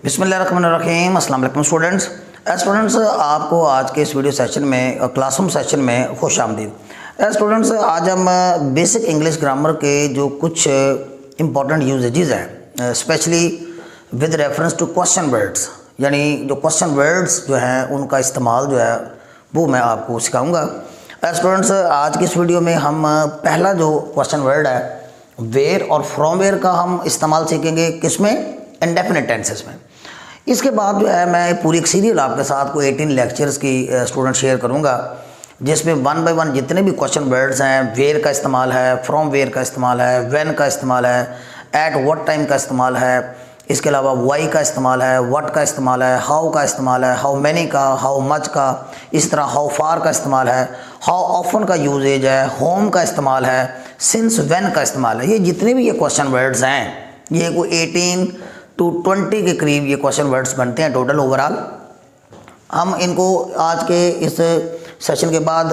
बिस्मिल्लाहिर्रहमानिर्रहीम। अस्सलाम वालेकुम स्टूडेंट्स। आपको आज के इस वीडियो सेशन में क्लासरूम सेशन में खुश आमदीद। स्टूडेंट्स, आज हम बेसिक इंग्लिश ग्रामर के जो कुछ इंपॉर्टेंट यूजेजेस हैं, specially with reference to question words, यानी जो क्वेश्चन वर्ड्स जो हैं उनका इस्तेमाल जो है वो मैं आपको सिखाऊंगा। स्टूडेंट्स, आज की इस वीडियो में हम पहला जो क्वेश्चन वर्ड है वेयर और फ्रॉम वेयर का हम इस्तेमाल सीखेंगे, किसमें? इंडेफिनिट टेंसेस में। इसके बाद जो है मैं पूरी एक सीरियल आपके साथ को 18 लेक्चर्स की स्टूडेंट शेयर करूंगा, जिसमें वन बाय वन जितने भी क्वेश्चन वर्ड्स हैं, वेयर का इस्तेमाल है, फ्रॉम वेयर का इस्तेमाल है, व्हेन का इस्तेमाल है, एट व्हाट टाइम का इस्तेमाल है, इसके अलावा वाई का इस्तेमाल है, व्हाट का इस्तेमाल है, हाउ का इस्तेमाल है, हाउ मैनी का, हाउ मच का, इस तरह हाउ फार का इस्तेमाल है, हाउ ऑफन का यूजेज है, होम का इस्तेमाल है, सिंस व्हेन का इस्तेमाल है। ये जितने भी ये क्वेश्चन वर्ड्स हैं, ये कोई 18 to 20 के करीब ये क्वेश्चन वर्ड्स बनते हैं टोटल ओवरऑल। हम इनको आज के इस सेशन के बाद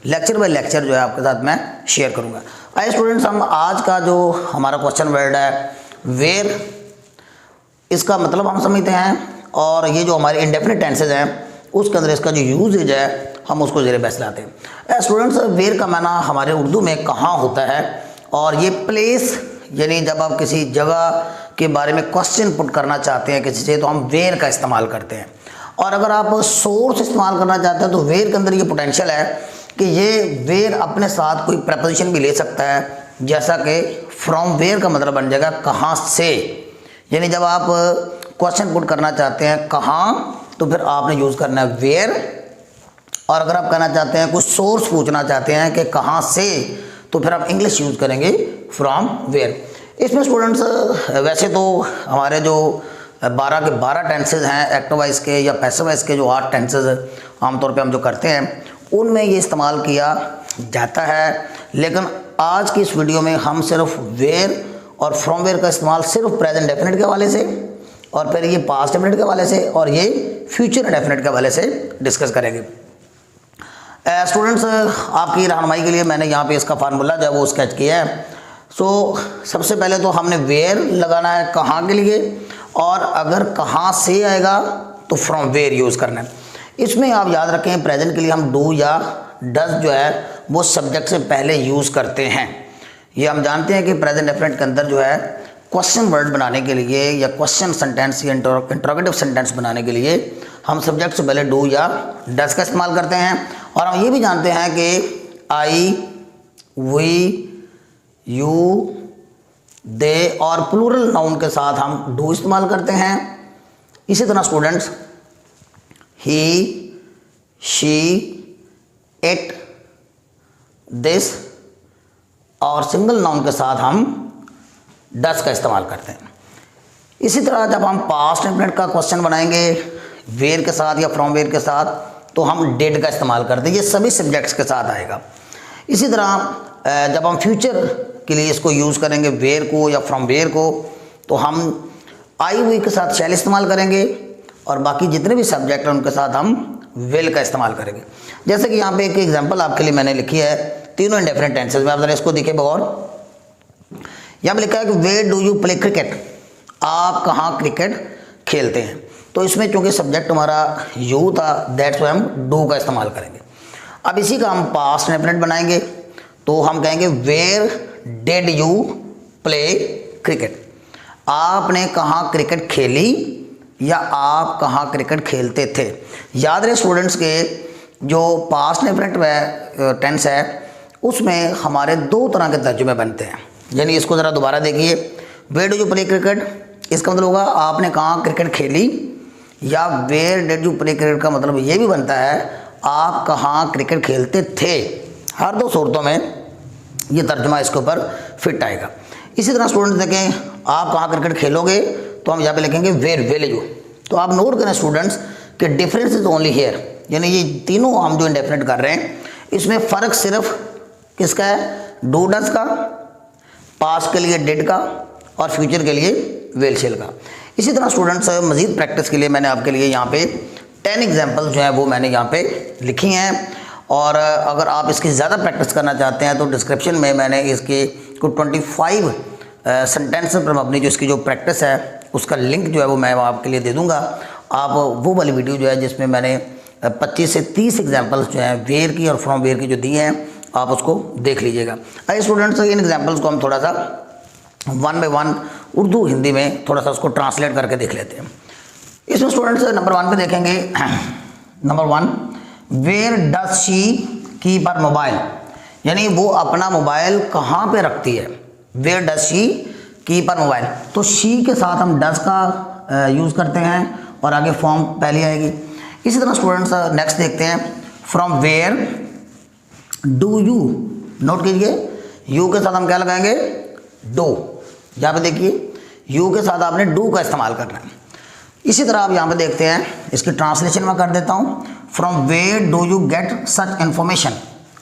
लेक्चर बाय लेक्चर जो है आपके साथ मैं शेयर करूंगा। आइए स्टूडेंट्स, हम आज का जो हमारा क्वेश्चन वर्ड है वेयर, इसका मतलब हम समझते हैं, और ये जो हमारे इंडेफिनिट टेंसेज हैं उसके अंदर इसका जो यूजेज है हम उसको ज़ेरे बहस लाते हैं। स्टूडेंट्स, वेयर का माना हमारे उर्दू में कहाँ होता है, और ये प्लेस, यानी जब आप किसी जगह के बारे में क्वेश्चन पुट करना चाहते हैं किसी से, तो हम वेयर का इस्तेमाल करते हैं। और अगर आप सोर्स इस्तेमाल करना चाहते हैं तो वेयर के अंदर ये पोटेंशियल है कि ये वेयर अपने साथ कोई प्रपोजिशन भी ले सकता है, जैसा कि फ्रॉम वेयर का मतलब बन जाएगा कहाँ से। यानी जब आप क्वेश्चन पुट करना चाहते हैं कहाँ, तो फिर आपने यूज़ करना है वेयर। और अगर आप कहना चाहते हैं कुछ सोर्स पूछना चाहते हैं कि कहाँ से, तो फिर आप इंग्लिश यूज़ करेंगे फ्रॉम वेयर। इसमें स्टूडेंट्स वैसे तो हमारे जो 12 के 12 टेंसेज हैं, एक्टिव वॉइस के या पैसिव वॉइस के जो 8 टेंसेज आमतौर पे हम जो करते हैं उनमें ये इस्तेमाल किया जाता है, लेकिन आज की इस वीडियो में हम सिर्फ वेयर और फ्रॉम वेयर का इस्तेमाल सिर्फ प्रेजेंट डेफिनेट के हवाले से, और फिर ये पास्ट डेफिनेट के हवाले से, और ये फ्यूचर डेफिनेट के हवाले से डिस्कस करेंगे। स्टूडेंट्स, आपकी रहनुमाई के लिए मैंने यहाँ पे इसका फार्मूला जो है वो स्केच किया है। सबसे पहले तो हमने वेयर लगाना है कहाँ के लिए, और अगर कहाँ से आएगा तो फ्रॉम वेयर यूज़ करना है। इसमें आप याद रखें प्रेजेंट के लिए हम डू या डज जो है वो सब्जेक्ट से पहले यूज़ करते हैं। ये हम जानते हैं कि प्रेजेंट डेफिनेट के अंदर जो है क्वेश्चन वर्ड बनाने के लिए या क्वेश्चन सेंटेंस या इंट्रोगेटिव सेंटेंस बनाने के लिए हम सब्जेक्ट से पहले डू या डज का इस्तेमाल करते हैं। और हम ये भी जानते हैं कि आई, वी, यू, दे और प्लूरल नाउन के साथ हम डू इस्तेमाल करते हैं। इसी तरह students he, she, it, this और सिंगल नाउन के साथ हम डस का इस्तेमाल करते हैं। इसी तरह जब हम पास्ट इंडेफिनिट का क्वेश्चन बनाएंगे वेयर के साथ या फ्रॉम वेयर के साथ, तो हम डिड का इस्तेमाल करते हैं। ये सभी सब्जेक्ट्स के साथ आएगा। इसी तरह जब हम फ्यूचर के लिए इसको यूज़ करेंगे वेयर को या फ्रॉम वेयर को, तो हम आई वी के साथ शैल इस्तेमाल करेंगे, और बाकी जितने भी सब्जेक्ट हैं उनके साथ हम विल का इस्तेमाल करेंगे। जैसे कि यहाँ पे एक एग्जांपल आपके लिए मैंने लिखी है तीनों इंडेफिनिट टेंसेस में। आप जरा इसको देखिए बगौर। यहाँ पे लिखा है कि where do you play cricket, आप कहाँ क्रिकेट खेलते हैं। तो इसमें चूँकि सब्जेक्ट हमारा यू था, दैट्स वाई हम डू का इस्तेमाल करेंगे। अब इसी का हम पास्ट इंडेफिनिट बनाएंगे, तो हम कहेंगे where did you play cricket, आपने कहाँ क्रिकेट खेली या आप कहाँ क्रिकेट खेलते थे। याद रहे स्टूडेंट्स के जो पास्ट इंडेफिनिट टेंस है उसमें हमारे दो तरह के तर्जुमे बनते हैं। यानी इसको ज़रा दोबारा देखिए, where do you play cricket, इसका मतलब होगा आपने कहाँ क्रिकेट खेली, या where did you play cricket का मतलब ये भी बनता है आप कहाँ क्रिकेट खेलते थे। हर दो सूरतों में ये तर्जुमा इसके ऊपर फिट आएगा। इसी तरह स्टूडेंट्स देखें, आप कहाँ क्रिकेट खेलोगे, तो हम यहाँ पे लिखेंगे वेयर विल यू। तो आप नोट करें स्टूडेंट्स कि डिफरेंस इज ओनली हेयर, यानी ये तीनों हम जो इंडेफिनिट कर रहे हैं इसमें फ़र्क सिर्फ किसका है, डू डज का, पास्ट के लिए डिड का, और फ्यूचर के लिए विल शेल का। इसी तरह स्टूडेंट्स मज़ीद प्रैक्टिस के लिए मैंने आपके लिए यहाँ पे 10 एग्जाम्पल जो है वो मैंने यहाँ पे लिखी हैं, और अगर आप इसकी ज़्यादा प्रैक्टिस करना चाहते हैं तो डिस्क्रिप्शन में मैंने इसके को 25 सेंटेंस पर अपनी जो इसकी जो प्रैक्टिस है उसका लिंक जो है वो मैं आपके लिए दे दूंगा। आप वो वाली वीडियो जो है जिसमें मैंने 25 से 30 एग्जांपल्स जो हैं वेयर की और फ्रॉम वेयर की जो दी हैं, आप उसको देख लीजिएगा। आइए स्टूडेंट्स, इन एग्जांपल्स को हम थोड़ा सा one by one Urdu Hindi में थोड़ा सा उसको ट्रांसलेट करके देख लेते हैं। इसमें स्टूडेंट्स नंबर 1 पे देखेंगे, number 1, where does she keep her mobile, यानी वो अपना मोबाइल कहाँ पे रखती है। Where does she keep her mobile, तो शी के साथ हम डज का यूज़ करते हैं और आगे फॉर्म पहले आएगी। इसी तरह स्टूडेंट्स नेक्स्ट देखते हैं, फ्रॉम वेयर डू यू, नोट कीजिए यू के साथ हम क्या लगाएंगे, डू। यहाँ पे देखिए यू के साथ आपने डू का इस्तेमाल करना है। इसी तरह आप यहाँ पे देखते हैं, इसकी ट्रांसलेशन मैं कर देता हूँ, from where do you get such information,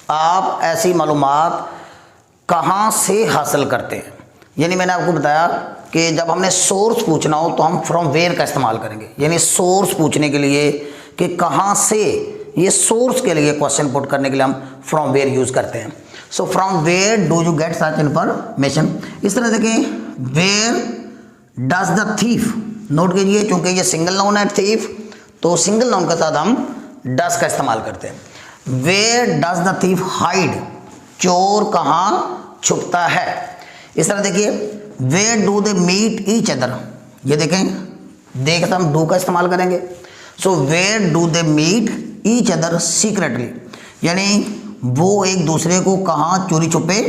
आप ऐसी मालूमात कहाँ से हासिल करते हैं। यानी मैंने आपको बताया कि जब हमने सोर्स पूछना हो तो हम फ्रॉम वेयर का इस्तेमाल करेंगे, यानी सोर्स पूछने के लिए कि कहाँ से, ये सोर्स के लिए क्वेश्चन पुट करने के लिए हम फ्रॉम वेयर यूज़ करते हैं। So from where do you get such information. इस तरह देखिए, वेयर डज द थीफ, नोट कीजिए क्योंकि ये सिंगल नाउन है थीफ, तो सिंगल नाउन के साथ हम डज का इस्तेमाल करते हैं। Where does the thief hide, चोर कहाँ छुपता है। इस तरह देखिए, where do they meet each other, ये देखें दे के साथ हम डू का इस्तेमाल करेंगे। So where do they meet each other secretly, यानी वो एक दूसरे को कहाँ चोरी छुपे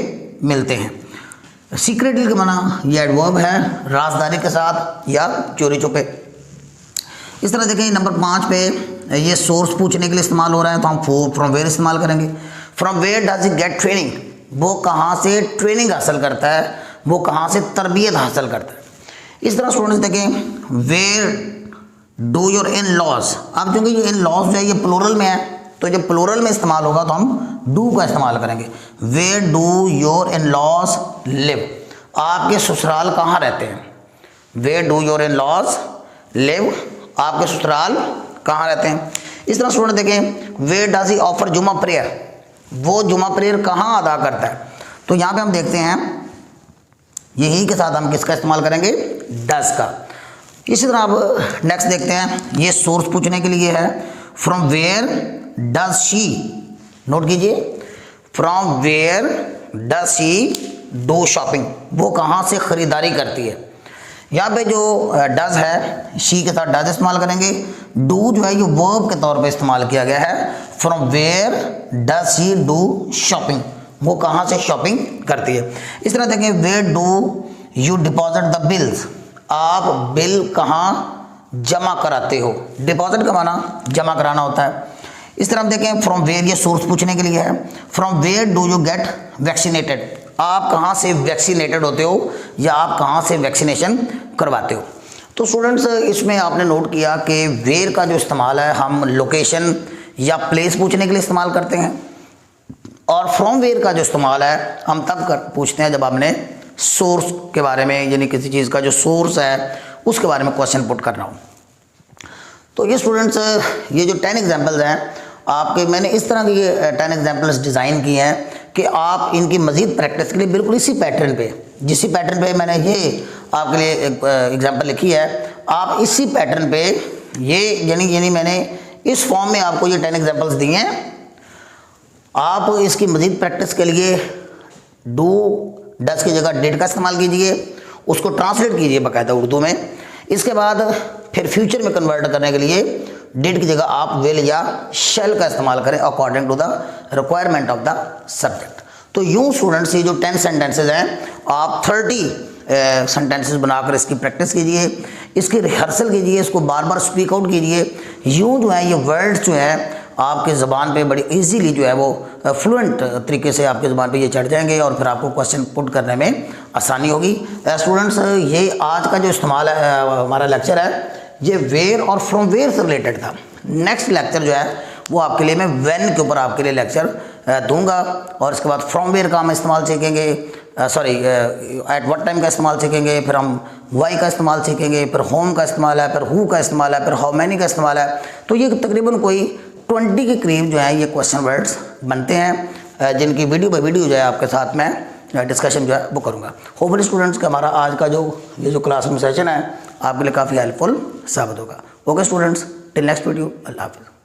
मिलते हैं। सीक्रेटली का माना ये एडवर्ब है, राजदारी के साथ या चोरी छुपे। इस तरह देखें नंबर 5 पे ये सोर्स पूछने के लिए इस्तेमाल हो रहा है, तो हम फ्रॉम वेयर इस्तेमाल करेंगे। From where does he get training, वो कहाँ से ट्रेनिंग हासिल करता है, वो कहाँ से तरबियत हासिल करता है। इस तरह स्टूडेंट्स देखें, where do your in laws, अब चूँकि ये इन लॉज जो है ये प्लूरल में है, तो जब प्लूरल में इस्तेमाल होगा तो हम डू का इस्तेमाल करेंगे। Where do your in laws live, आपके ससुराल कहाँ रहते हैं। Where do your in laws live, आपके ससुराल कहाँ रहते हैं। इस तरह स्टूडेंट देखें, where does he offer Juma prayer, वो जुमा प्रेयर कहाँ अदा करता है। तो यहाँ पे हम देखते हैं यही के साथ हम किसका इस्तेमाल करेंगे, डज का। इसी तरह अब नेक्स्ट देखते हैं, ये सोर्स पूछने के लिए है, from where does she, note कीजिए, from where does she do shopping, वो कहाँ से ख़रीदारी करती है। यहाँ पे जो डज है शी के साथ डज इस्तेमाल करेंगे। डू जो है ये वर्ब के तौर पे इस्तेमाल किया गया है। From where does she do shopping, वो कहाँ से शॉपिंग करती है। इस तरह देखें, where do you deposit the bills, आप बिल कहाँ जमा कराते हो। डिपॉजिट का माना जमा कराना होता है। इस तरह हम देखें, फ्रॉम वेयर ये सोर्स पूछने के लिए है। From where do you get vaccinated, आप कहाँ से वैक्सीनेटेड होते हो या आप कहाँ से वैक्सीनेशन करवाते हो। तो स्टूडेंट्स इसमें आपने नोट किया कि वेयर का जो इस्तेमाल है हम लोकेशन या प्लेस पूछने के लिए इस्तेमाल करते हैं, और फ्रॉम वेयर का जो इस्तेमाल है हम तब पूछते हैं जब आपने सोर्स के बारे में, यानी किसी चीज़ का जो सोर्स है उसके बारे में क्वेश्चन पुट करना हो। तो ये स्टूडेंट्स ये जो 10 एग्जाम्पल्स हैं आपके, मैंने इस तरह के ये 10 एग्जाम्पल्स डिज़ाइन किए हैं कि आप इनकी मज़ीद प्रैक्टिस के लिए बिल्कुल इसी पैटर्न पे, जिसी पैटर्न पे मैंने ये आपके लिए एग्जाम्पल लिखी है, आप इसी पैटर्न पे ये यानी मैंने इस फॉर्म में आपको ये 10 एग्जाम्पल्स दिए हैं। आप इसकी मज़ीद प्रैक्टिस के लिए डू डज की जगह डिड का इस्तेमाल कीजिए, उसको ट्रांसलेट कीजिए बाकायदा उर्दू में। इसके बाद फिर फ्यूचर में कन्वर्ट करने के लिए डिड की जगह आप विल या शैल का इस्तेमाल करें according to the requirement of the subject. तो यूँ स्टूडेंट्स ये जो 10 सेंटेंसेज हैं आप 30 सेंटेंसेस बनाकर इसकी प्रैक्टिस कीजिए, इसकी रिहर्सल कीजिए, इसको बार बार स्पीक आउट कीजिए। यूँ जो है ये वर्ड्स जो हैं आपके ज़बान पे बड़ी इजीली जो है वो फ्लुएंट तरीके से आपके ज़बान पे ये चढ़ जाएंगे और फिर आपको क्वेश्चन पुट करने में आसानी होगी। स्टूडेंट्स ये आज का जो इस्तेमाल है हमारा लेक्चर है ये वेयर और फ्रॉम वेयर से रिलेटेड था। नेक्स्ट लेक्चर जो है वो आपके लिए मैं व्हेन के ऊपर आपके लिए लेक्चर दूंगा, और इसके बाद फ्रॉम वेयर का हम इस्तेमाल सीखेंगे, एट व्हाट टाइम का इस्तेमाल सीखेंगे, फिर हम वाई का इस्तेमाल सीखेंगे, फिर होम का इस्तेमाल है, फिर हु का इस्तेमाल है, फिर हाउ मैनी का इस्तेमाल है। तो ये तकरीबन कोई 20 के करीब जो है ये क्वेश्चन वर्ड्स बनते हैं, जिनकी वीडियो बाय वीडियो जो है आपके साथ मैं डिस्कशन जो है वो करूँगा। होपफुली स्टूडेंट्स का हमारा आज का जो ये जो क्लासरूम सेशन है आपके लिए काफ़ी हेल्पफुल साबित होगा। Okay students, till next video, अल्लाह हाफिज़।